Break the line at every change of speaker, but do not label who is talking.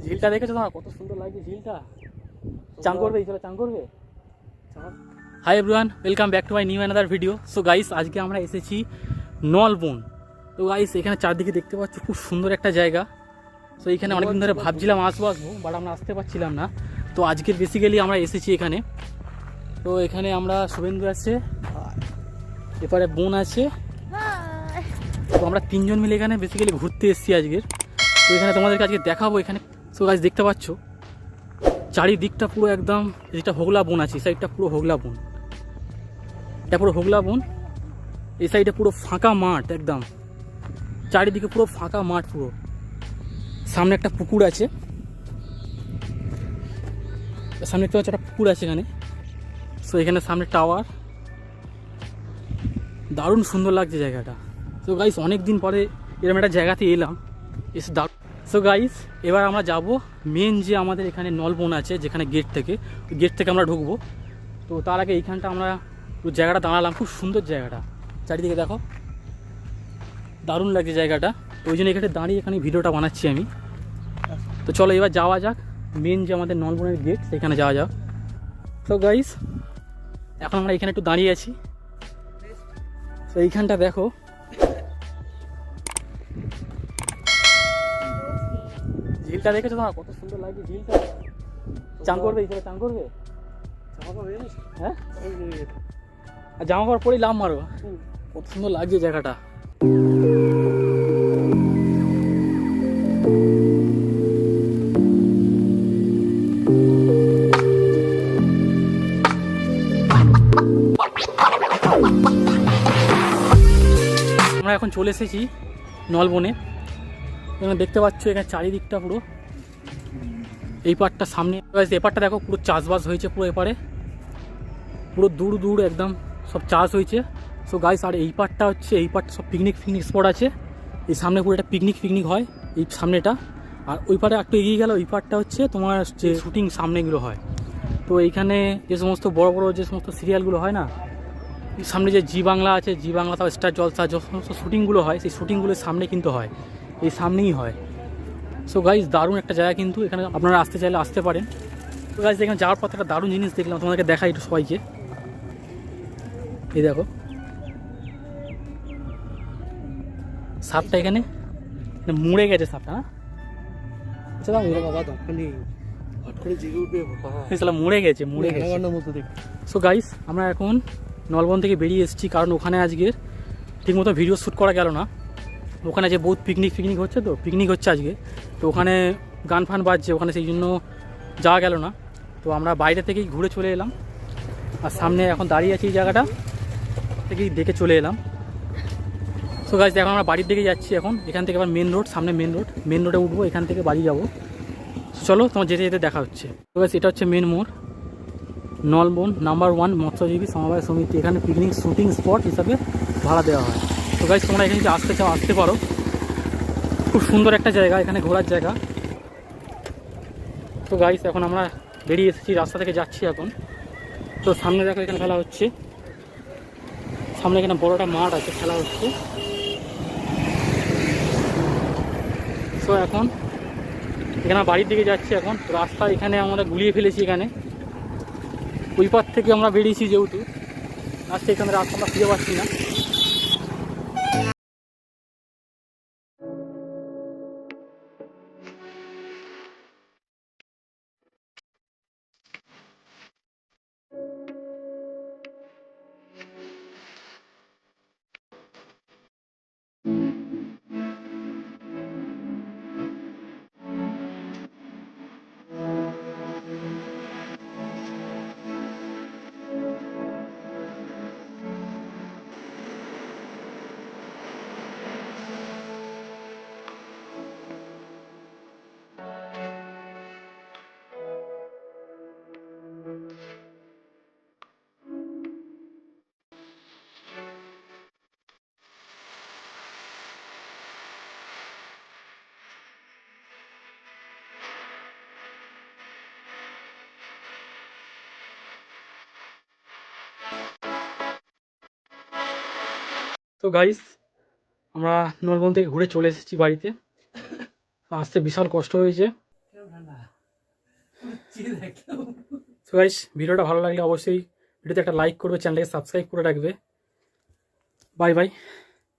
ঝিলটা দেখেছো তোমার কত সুন্দর লাগছে ঝিলটা। চান করবে চলো চান করবে। Hi everyone, welcome back to my new another video. So guys, আজকে আমরা এসেছি নলবন। তো গাইস, এখানে চারদিকে দেখতে পাচ্ছ খুব সুন্দর একটা জায়গা। সো এখানে অনেকদিন ধরে ভাবছিলাম আসবো বাট আমরা আসতে পারছিলাম না। তো আজকে বেসিক্যালি আমরা এসেছি এখানে। তো এখানে আমরা শুভেন্দু আছে, এপারে বোন আছে। তো আমরা তিনজন মিলে এখানে বেসিক্যালি ঘুরতে এসেছি আজকের। তো এখানে তোমাদেরকে আজকে দেখাবো এখানে। সো গাইস, দেখতে পাচ্ছ চারিদিকটা পুরো একদম, যেটা হোগলা বন আছে সাইডটা পুরো হোগলা বন, এটা পুরো হোগলা বন। এই সাইডে পুরো ফাঁকা মাঠ, একদম চারিদিকে পুরো ফাঁকা মাঠ পুরো। সামনে একটা পুকুর আছে, সামনে একটা পুকুর আছে এখানে। সো এখানে সামনে টাওয়ার, দারুণ সুন্দর লাগছে জায়গাটা। সো গাইস, অনেক দিন পরে এরকম একটা জায়গাতে এলাম, এসে দারুণ। সো গাইস, এবার আমরা যাব মেন যে আমাদের এখানে নলবন আছে, যেখানে গেট থেকে আমরা ঢুকবো। তো তার আগে এইখানটা আমরা জায়গাটা দাঁড়ালাম, খুব সুন্দর জায়গাটা, চারিদিকে দেখো দারুণ লাগছে জায়গাটা। তো ওই জন্য এখানে দাঁড়িয়ে এখানে ভিডিওটা বানাচ্ছি আমি। তো চলো এবার যাওয়া যাক মেন যে আমাদের নলবনের গেট, সেখানে যাওয়া যাক। তো গাইস, এখন আমরা এখানে একটু দাঁড়িয়ে আছি। তো এইখানটা দেখো, ঝিলটা দেখেছো তোমার কত সুন্দর লাগছে ঝিলটা। চান করবে চান করবে। হ্যাঁ, আর জামা কাপড় পরেই লাভ মারো। কত সুন্দর লাগছে জায়গাটা। আমরা এখন চলে এসেছি নলবনে। এখানে দেখতে পাচ্ছ এখানে চারিদিকটা পুরো, এই পাটটা সামনে, এপারটা দেখো পুরো চাষবাস হয়েছে পুরো, এপারে পুরো দূর দূর একদম সব চাষ হয়েছে। সো গাইস, আর এই পাটটা হচ্ছে, এই পাটটা সব পিকনিক স্পট আছে। এই সামনে পুরো একটা পিকনিক হয় এই সামনেটা। আর ওই পাটে একটু এগিয়ে গেল, ওই পাটটা হচ্ছে তোমার যে শুটিং সামনেগুলো হয়। তো এইখানে যে সমস্ত বড় বড় যে সমস্ত সিরিয়ালগুলো হয় না, সামনে যে জি বাংলা আছে, জি বাংলা, তারপর স্টার জলসা, যে সমস্ত শুটিংগুলো হয় সেই শুটিংগুলোর সামনে কিন্তু হয়, এই সামনেই হয়। সো গাইস, দারুণ একটা জায়গা, কিন্তু এখানে আপনারা আসতে চাইলে আসতে পারেন। তো গাইস, এখানে যাওয়ার পর একটা দারুণ জিনিস দেখলাম, তোমাদেরকে দেখাই একটু সবাইকে। এই দেখো সাপটা এখানে মুড়ে গেছে সাপটা, না মুড়ে গেছে। সো গাইস, আমরা এখন নলবন থেকে বেরিয়ে এসেছি, কারণ ওখানে আজকের ঠিকমতো ভিডিও শ্যুট করা গেল না। ওখানে যে বহুত পিকনিক হচ্ছে, তো পিকনিক হচ্ছে আজকে, তো ওখানে গান ফান বাজছে ওখানে, সেই জন্য যাওয়া গেল না। তো আমরা বাইরে থেকেই ঘুরে চলে এলাম, আর সামনে এখন দাঁড়িয়ে আছি এই জায়গাটা থেকেই দেখে চলে এলাম। সো গাইস, এখন আমরা বাড়ির দিকে যাচ্ছি। এখন এখান থেকে আবার মেন রোড, সামনে মেন রোডে উঠবো, এখান থেকে বাড়ি যাবো। চলো, তোমার যেতে যেতে দেখা হচ্ছে। তো গাইস, এটা হচ্ছে মেন মোড়, নলবন নাম্বার 1 মৎস্যজীবী সমবায় সমিতি। এখানে পিকনিক শুটিং স্পট হিসাবে ভাড়া দেওয়া হয়। তো গাইস, তোমরা এখানে যদি আসতে চাও আসতে পারো, খুব সুন্দর একটা জায়গা, এখানে ঘোরার জায়গা। তো গাইস, এখন আমরা বেরিয়ে এসেছি, রাস্তা থেকে যাচ্ছি এখন। তো সামনে দেখো এখানে খেলা হচ্ছে, সামনে এখানে বড় একটা মাঠ আছে, খেলা হচ্ছে। সো এখন এখানে বাড়ির দিকে যাচ্ছি। এখন রাস্তা এখানে আমরা গুলিয়ে ফেলেছি, এখানে ওই পার থেকে আমরা বেরিয়েছি, যেহেতু রাস্তা এখানে রাস্তা আমরা খুঁজে পাচ্ছি না। তো গাইস, আমরা নলবন থেকে ঘুরে চলে এসেছি বাড়িতে। আসতে বিশাল কষ্ট হয়েছে। সো গাইস, ভিডিওটা ভালো লাগলে অবশ্যই ভিডিওতে একটা লাইক করবে, চ্যানেলটাকে সাবস্ক্রাইব করে রাখবে। Bye bye.